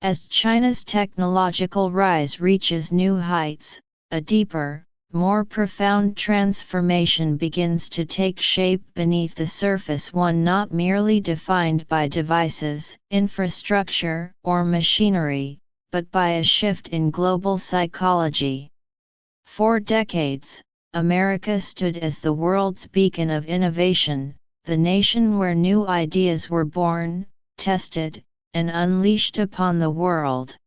As China's technological rise reaches new heights, a deeper, more profound transformation begins to take shape beneath the surface, one not merely defined by devices, infrastructure, or machinery, but by a shift in global psychology. For decades, America stood as the world's beacon of innovation, the nation where new ideas were born, tested, and unleashed upon the world.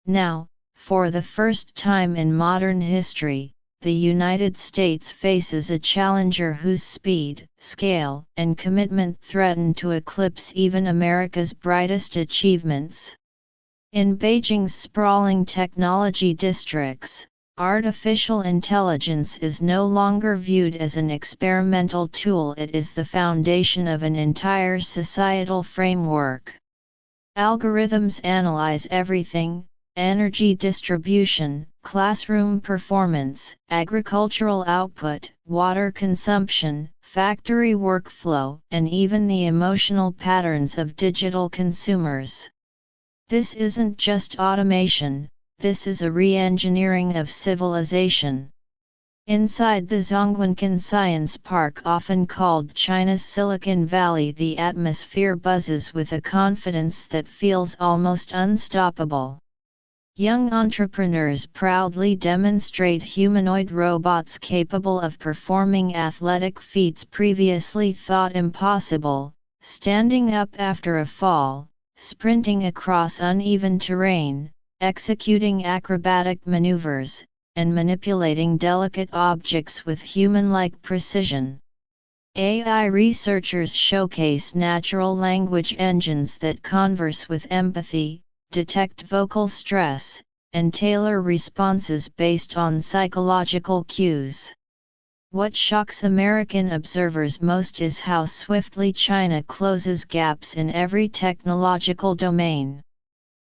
Now, for the first time in modern history, the United States faces a challenger whose speed, scale, and commitment threaten to eclipse even America's brightest achievements. In Beijing's sprawling technology districts, artificial intelligence is no longer viewed as an experimental tool, it is the foundation of an entire societal framework. Algorithms analyze everything: energy distribution, classroom performance, agricultural output, water consumption, factory workflow, and even the emotional patterns of digital consumers. This isn't just automation, this is a re-engineering of civilization. Inside the Zhongguancun Science Park, often called China's Silicon Valley, the atmosphere buzzes with a confidence that feels almost unstoppable. Young entrepreneurs proudly demonstrate humanoid robots capable of performing athletic feats previously thought impossible, standing up after a fall, sprinting across uneven terrain, executing acrobatic maneuvers, and manipulating delicate objects with human-like precision. AI researchers showcase natural language engines that converse with empathy, detect vocal stress, and tailor responses based on psychological cues. What shocks American observers most is how swiftly China closes gaps in every technological domain.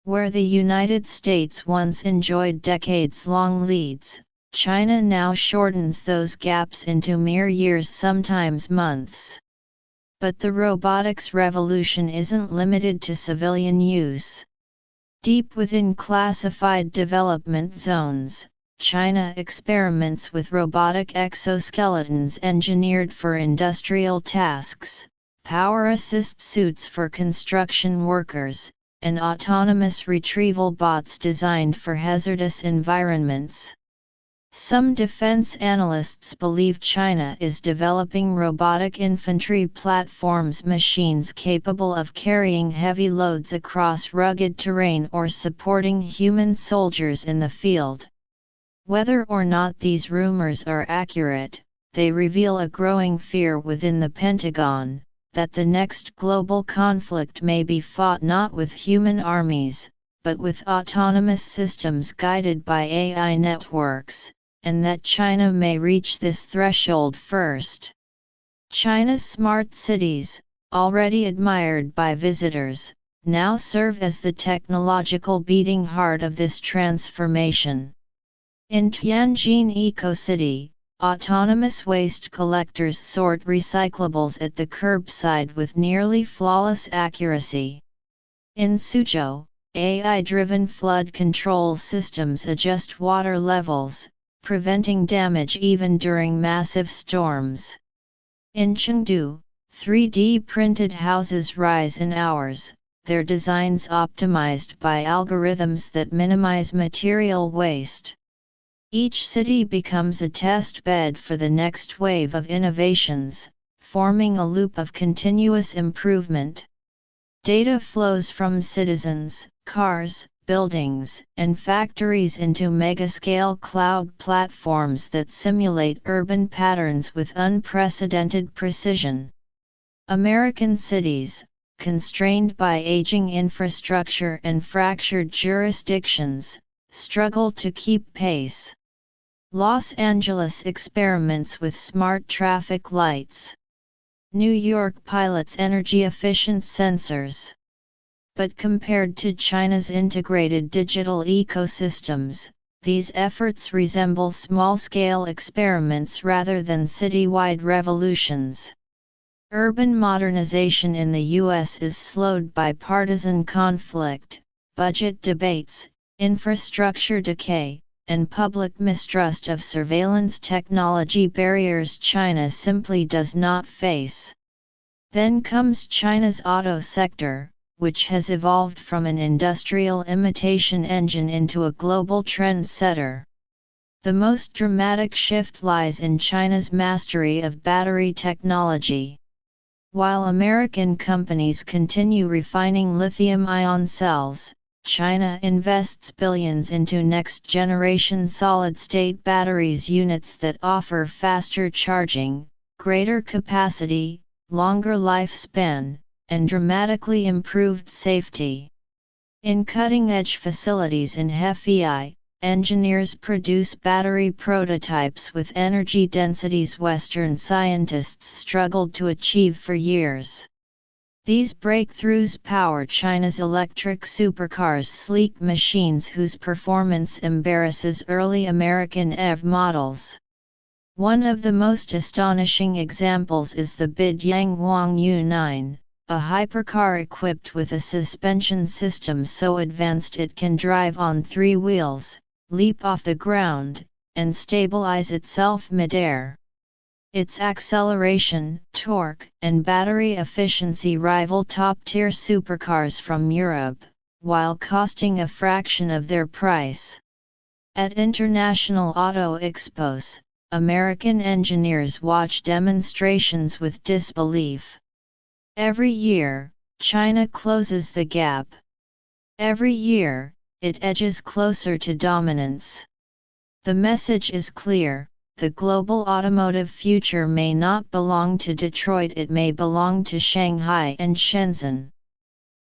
Where the United States once enjoyed decades-long leads, China now shortens those gaps into mere years, sometimes months. But the robotics revolution isn't limited to civilian use. Deep within classified development zones, China experiments with robotic exoskeletons engineered for industrial tasks, power assist suits for construction workers, and autonomous retrieval bots designed for hazardous environments. Some defense analysts believe China is developing robotic infantry platforms, machines capable of carrying heavy loads across rugged terrain or supporting human soldiers in the field. Whether or not these rumors are accurate, they reveal a growing fear within the Pentagon that the next global conflict may be fought not with human armies, but with autonomous systems guided by AI networks, and that China may reach this threshold first. China's smart cities, already admired by visitors, now serve as the technological beating heart of this transformation. In Tianjin Eco-City, autonomous waste collectors sort recyclables at the curbside with nearly flawless accuracy. In Suzhou, AI-driven flood control systems adjust water levels, preventing damage even during massive storms. In Chengdu, 3D printed houses rise in hours, their designs optimized by algorithms that minimize material waste. Each city becomes a test bed for the next wave of innovations, forming a loop of continuous improvement. Data flows from citizens, cars, buildings, and factories into megascale cloud platforms that simulate urban patterns with unprecedented precision. American cities, constrained by aging infrastructure and fractured jurisdictions, struggle to keep pace. Los Angeles experiments with smart traffic lights. New York pilots energy-efficient sensors. But compared to China's integrated digital ecosystems, these efforts resemble small-scale experiments rather than citywide revolutions. Urban modernization in the U.S. is slowed by partisan conflict, budget debates, infrastructure decay, and public mistrust of surveillance technology barriers China simply does not face. Then comes China's auto sector, which has evolved from an industrial imitation engine into a global trendsetter. The most dramatic shift lies in China's mastery of battery technology. While American companies continue refining lithium-ion cells, China invests billions into next-generation solid-state batteries units that offer faster charging, greater capacity, longer lifespan, and dramatically improved safety. In cutting-edge facilities in Hefei, engineers produce battery prototypes with energy densities Western scientists struggled to achieve for years. These breakthroughs power China's electric supercars, sleek machines whose performance embarrasses early American EV models. One of the most astonishing examples is the Bidyang Huangyu 9, a hypercar equipped with a suspension system so advanced it can drive on 3 wheels, leap off the ground, and stabilize itself mid-air. Its acceleration, torque, and battery efficiency rival top-tier supercars from Europe, while costing a fraction of their price. At international auto expos, American engineers watch demonstrations with disbelief. Every year, China closes the gap. Every year, it edges closer to dominance. The message is clear: the global automotive future may not belong to Detroit, it may belong to Shanghai and Shenzhen.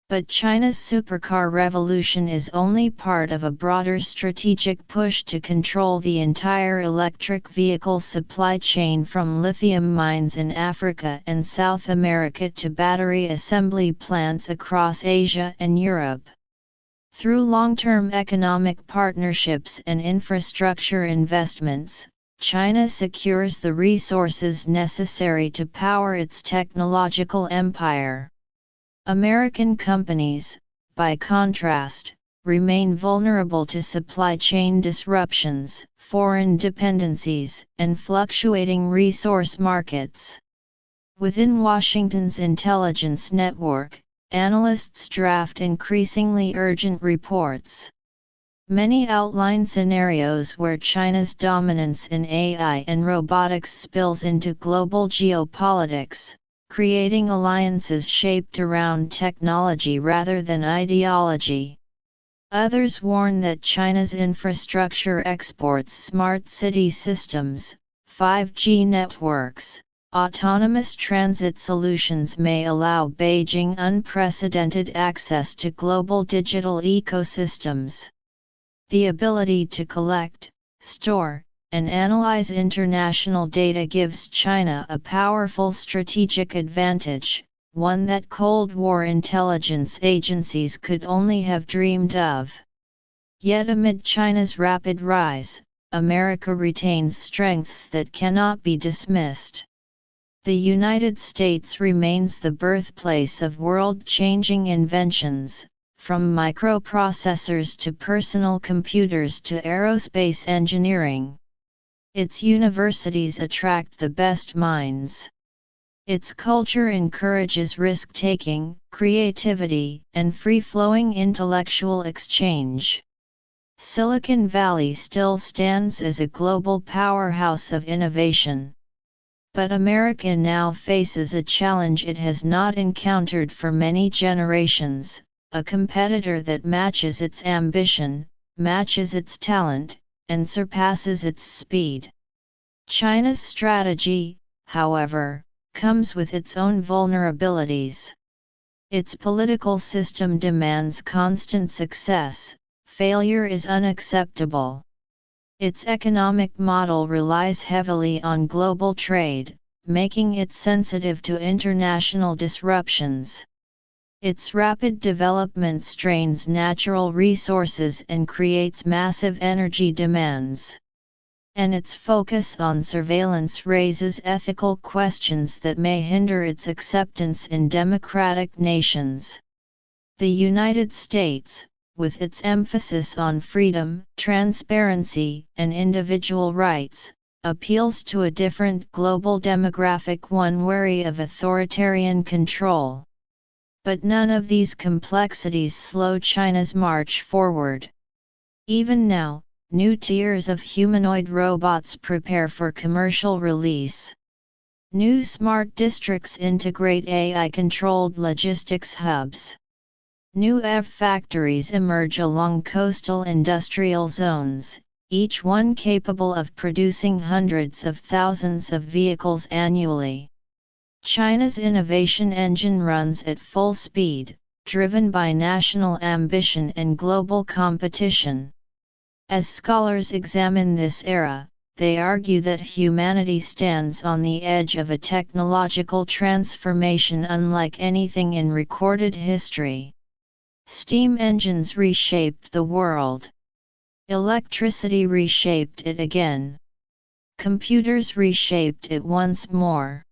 But China's supercar revolution is only part of a broader strategic push to control the entire electric vehicle supply chain from lithium mines in Africa and South America to battery assembly plants across Asia and Europe. Through long-term economic partnerships and infrastructure investments, China secures the resources necessary to power its technological empire. American companies, by contrast, remain vulnerable to supply chain disruptions, foreign dependencies, and fluctuating resource markets. Within Washington's intelligence network, analysts draft increasingly urgent reports. Many outline scenarios where China's dominance in AI and robotics spills into global geopolitics, creating alliances shaped around technology rather than ideology. Others warn that China's infrastructure exports smart city systems, 5G networks, autonomous transit solutions may allow Beijing unprecedented access to global digital ecosystems. The ability to collect, store, and analyze international data gives China a powerful strategic advantage, one that Cold War intelligence agencies could only have dreamed of. Yet amid China's rapid rise, America retains strengths that cannot be dismissed. The United States remains the birthplace of world-changing inventions, from microprocessors to personal computers to aerospace engineering. Its universities attract the best minds. Its culture encourages risk-taking, creativity, and free-flowing intellectual exchange. Silicon Valley still stands as a global powerhouse of innovation. But America now faces a challenge it has not encountered for many generations, a competitor that matches its ambition, matches its talent, and surpasses its speed. China's strategy, however, comes with its own vulnerabilities. Its political system demands constant success, failure is unacceptable. Its economic model relies heavily on global trade, making it sensitive to international disruptions. Its rapid development strains natural resources and creates massive energy demands. And its focus on surveillance raises ethical questions that may hinder its acceptance in democratic nations. The United States, with its emphasis on freedom, transparency, and individual rights, appeals to a different global demographic, one wary of authoritarian control. But none of these complexities slow China's march forward. Even now, new tiers of humanoid robots prepare for commercial release. New smart districts integrate AI-controlled logistics hubs. New EV factories emerge along coastal industrial zones, each one capable of producing hundreds of thousands of vehicles annually. China's innovation engine runs at full speed, driven by national ambition and global competition. As scholars examine this era, they argue that humanity stands on the edge of a technological transformation unlike anything in recorded history. Steam engines reshaped the world. Electricity reshaped it again. Computers reshaped it once more.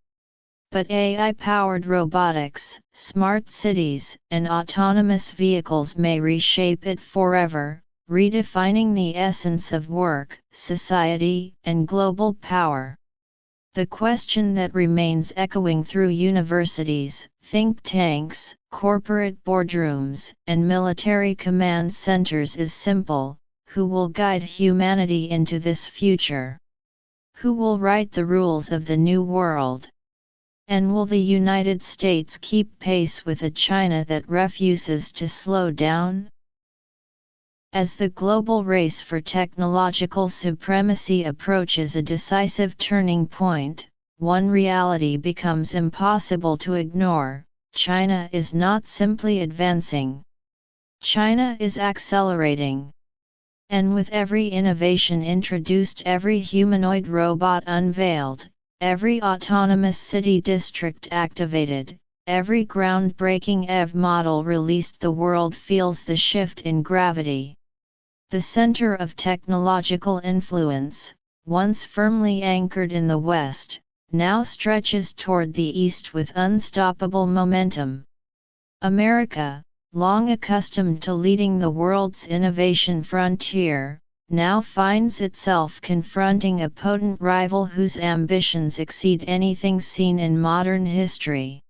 But AI-powered robotics, smart cities, and autonomous vehicles may reshape it forever, redefining the essence of work, society, and global power. The question that remains echoing through universities, think tanks, corporate boardrooms, and military command centers is simple: who will guide humanity into this future? Who will write the rules of the new world? And will the United States keep pace with a China that refuses to slow down? As the global race for technological supremacy approaches a decisive turning point, one reality becomes impossible to ignore: China is not simply advancing. China is accelerating. And with every innovation introduced, every humanoid robot unveiled, every autonomous city district activated, every groundbreaking EV model released, the world feels the shift in gravity. The center of technological influence, once firmly anchored in the West, now stretches toward the East with unstoppable momentum. America, long accustomed to leading the world's innovation frontier, now finds itself confronting a potent rival whose ambitions exceed anything seen in modern history.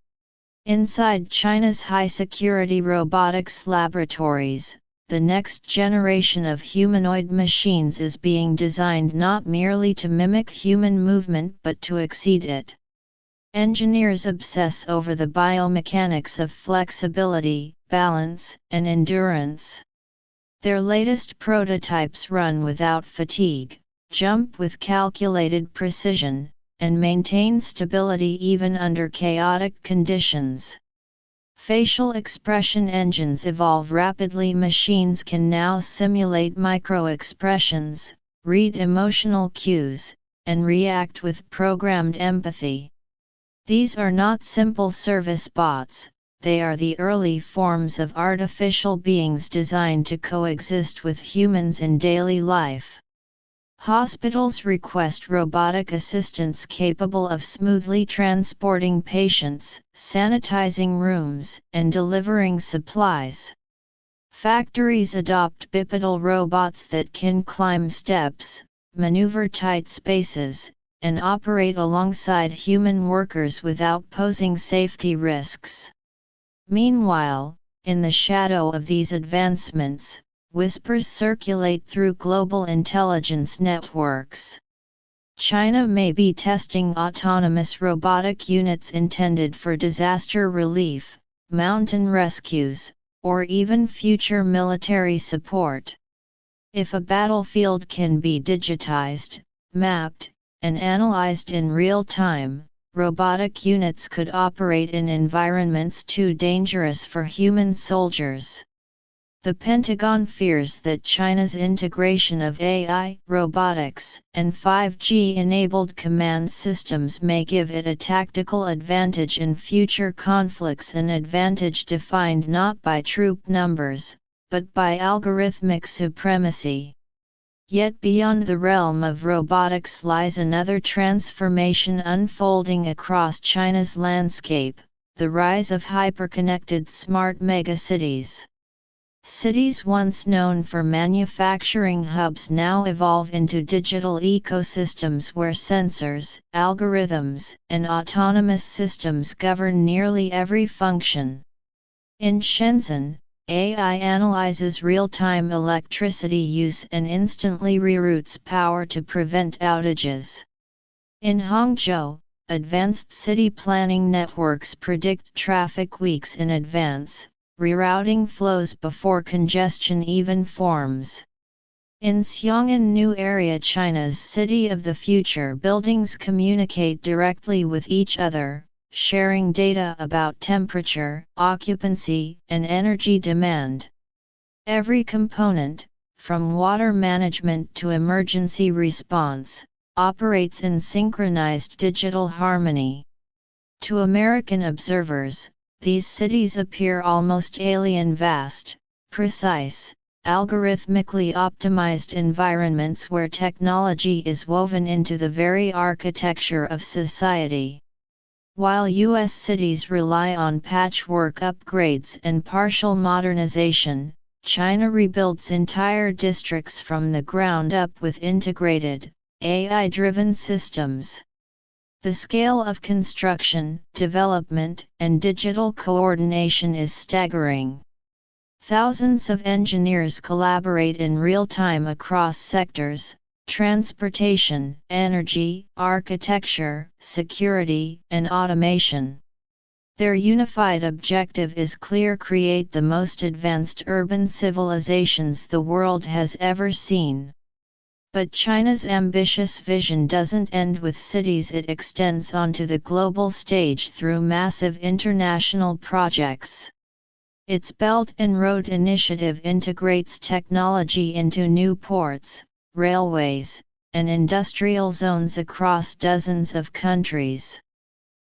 Inside China's high-security robotics laboratories, the next generation of humanoid machines is being designed not merely to mimic human movement but to exceed it. Engineers obsess over the biomechanics of flexibility, balance, and endurance. Their latest prototypes run without fatigue, jump with calculated precision, and maintain stability even under chaotic conditions. Facial expression engines evolve rapidly. Machines can now simulate micro-expressions, read emotional cues, and react with programmed empathy. These are not simple service bots. They are the early forms of artificial beings designed to coexist with humans in daily life. Hospitals request robotic assistants capable of smoothly transporting patients, sanitizing rooms, and delivering supplies. Factories adopt bipedal robots that can climb steps, maneuver tight spaces, and operate alongside human workers without posing safety risks. Meanwhile, in the shadow of these advancements, whispers circulate through global intelligence networks. China may be testing autonomous robotic units intended for disaster relief, mountain rescues, or even future military support. If a battlefield can be digitized, mapped, and analyzed in real time, robotic units could operate in environments too dangerous for human soldiers. The Pentagon fears that China's integration of AI, robotics, and 5G-enabled command systems may give it a tactical advantage in future conflicts, an advantage defined not by troop numbers, but by algorithmic supremacy. Yet beyond the realm of robotics lies another transformation unfolding across China's landscape: the rise of hyperconnected smart megacities. Cities once known for manufacturing hubs now evolve into digital ecosystems where sensors, algorithms, and autonomous systems govern nearly every function. In Shenzhen, AI analyzes real-time electricity use and instantly reroutes power to prevent outages. In Hangzhou, advanced city planning networks predict traffic weeks in advance, rerouting flows before congestion even forms. In Xiong'an New Area, China's City of the Future buildings communicate directly with each other, sharing data about temperature, occupancy, and energy demand. Every component, from water management to emergency response, operates in synchronized digital harmony. To American observers, these cities appear almost alien: vast, precise, algorithmically optimized environments where technology is woven into the very architecture of society. While U.S. cities rely on patchwork upgrades and partial modernization, China rebuilds entire districts from the ground up with integrated, AI-driven systems. The scale of construction, development, and digital coordination is staggering. Thousands of engineers collaborate in real time across sectors: transportation, energy, architecture, security, and automation. Their unified objective is clear: create the most advanced urban civilizations the world has ever seen. But China's ambitious vision doesn't end with cities. It extends onto the global stage through massive international projects. Its Belt and Road Initiative integrates technology into new ports, railways, and industrial zones across dozens of countries.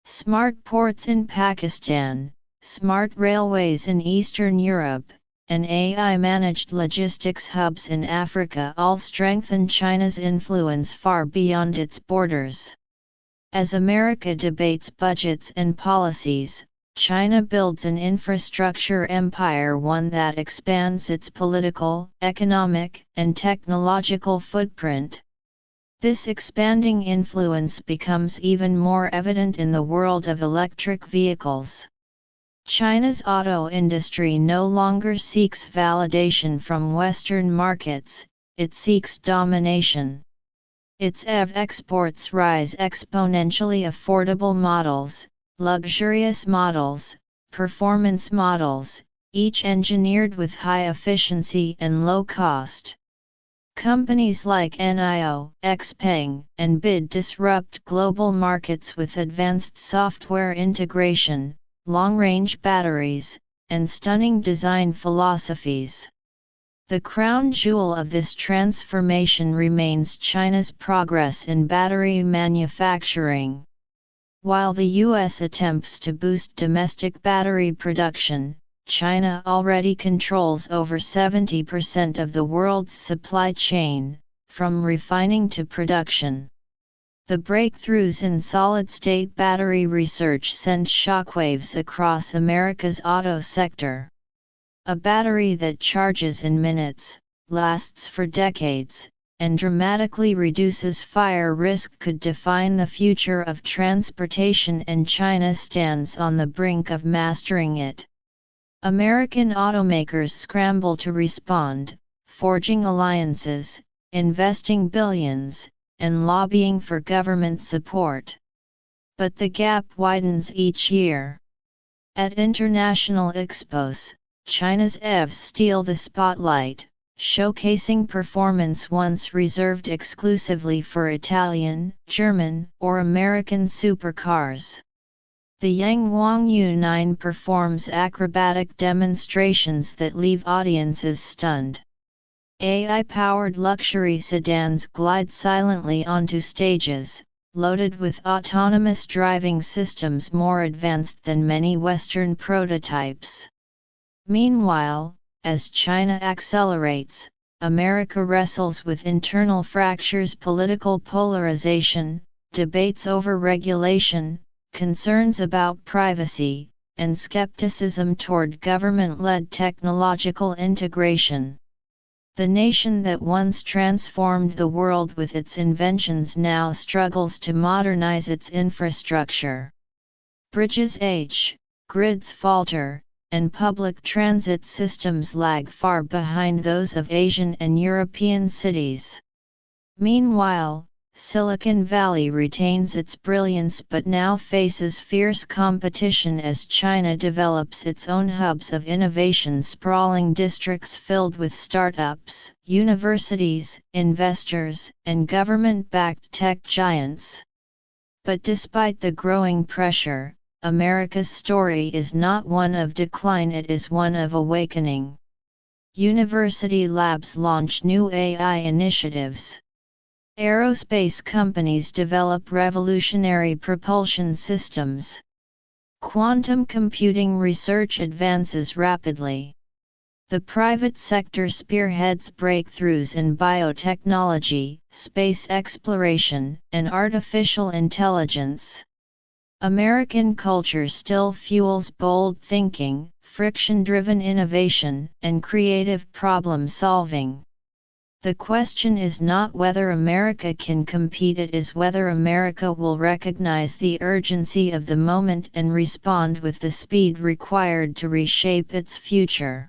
Smart ports in Pakistan, smart railways in Eastern Europe, and AI-managed logistics hubs in Africa all strengthen China's influence far beyond its borders. As America debates budgets and policies, China builds an infrastructure empire, one that expands its political, economic, and technological footprint. This expanding influence becomes even more evident in the world of electric vehicles. China's auto industry no longer seeks validation from Western markets, it seeks domination. Its EV exports rise exponentially: affordable models, luxurious models, performance models, each engineered with high efficiency and low cost. Companies like NIO, XPeng, and BID disrupt global markets with advanced software integration, long-range batteries, and stunning design philosophies. The crown jewel of this transformation remains China's progress in battery manufacturing. While the U.S. attempts to boost domestic battery production, China already controls over 70% of the world's supply chain, from refining to production. The breakthroughs in solid-state battery research sent shockwaves across America's auto sector. A battery that charges in minutes, lasts for decades, and dramatically reduces fire risk could define the future of transportation, and China stands on the brink of mastering it. American automakers scramble to respond, forging alliances, investing billions, and lobbying for government support. But the gap widens each year. At international expos, China's EVs steal the spotlight, showcasing performance once reserved exclusively for Italian, German, or American supercars. The Yangwang 9 performs acrobatic demonstrations that leave audiences stunned. AI-powered luxury sedans glide silently onto stages, loaded with autonomous driving systems more advanced than many Western prototypes. Meanwhile, as China accelerates, America wrestles with internal fractures: political polarization, debates over regulation, concerns about privacy, and skepticism toward government-led technological integration. The nation that once transformed the world with its inventions now struggles to modernize its infrastructure. Bridges age, grids falter, and public transit systems lag far behind those of Asian and European cities. Meanwhile, Silicon Valley retains its brilliance but now faces fierce competition as China develops its own hubs of innovation, sprawling districts filled with startups, universities, investors, and government-backed tech giants. But despite the growing pressure, America's story is not one of decline, it is one of awakening. University labs launch new AI initiatives. Aerospace companies develop revolutionary propulsion systems. Quantum computing research advances rapidly. The private sector spearheads breakthroughs in biotechnology, space exploration, and artificial intelligence. American culture still fuels bold thinking, friction-driven innovation, and creative problem-solving. The question is not whether America can compete, it is whether America will recognize the urgency of the moment and respond with the speed required to reshape its future.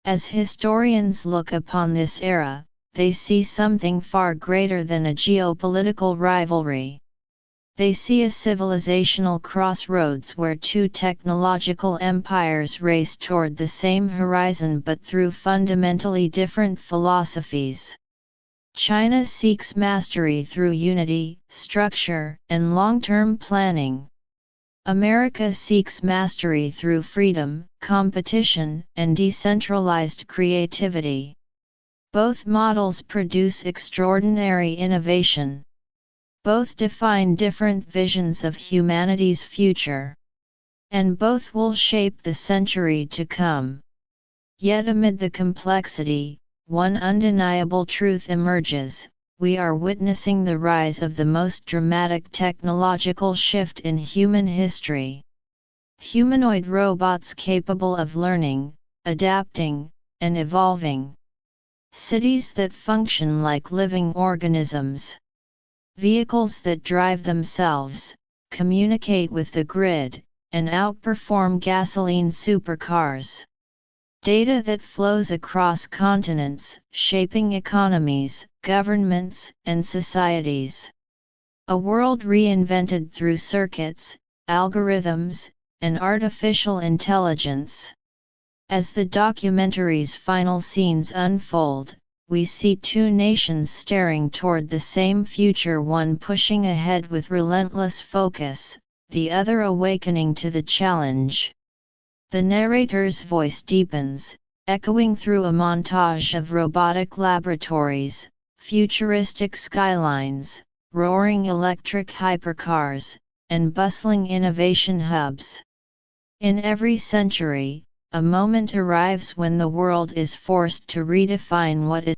As historians look upon this era, they see something far greater than a geopolitical rivalry. They see a civilizational crossroads where two technological empires race toward the same horizon but through fundamentally different philosophies. China seeks mastery through unity, structure, and long-term planning. America seeks mastery through freedom, competition, and decentralized creativity. Both models produce extraordinary innovation. Both define different visions of humanity's future. And both will shape the century to come. Yet amid the complexity, one undeniable truth emerges: we are witnessing the rise of the most dramatic technological shift in human history. Humanoid robots capable of learning, adapting, and evolving. Cities that function like living organisms. Vehicles that drive themselves, communicate with the grid, and outperform gasoline supercars. Data that flows across continents, shaping economies, governments, and societies. A world reinvented through circuits, algorithms, and artificial intelligence. As the documentary's final scenes unfold, we see two nations staring toward the same future, one pushing ahead with relentless focus, the other awakening to the challenge. The narrator's voice deepens, echoing through a montage of robotic laboratories, futuristic skylines, roaring electric hypercars, and bustling innovation hubs. In every century, a moment arrives when the world is forced to redefine what is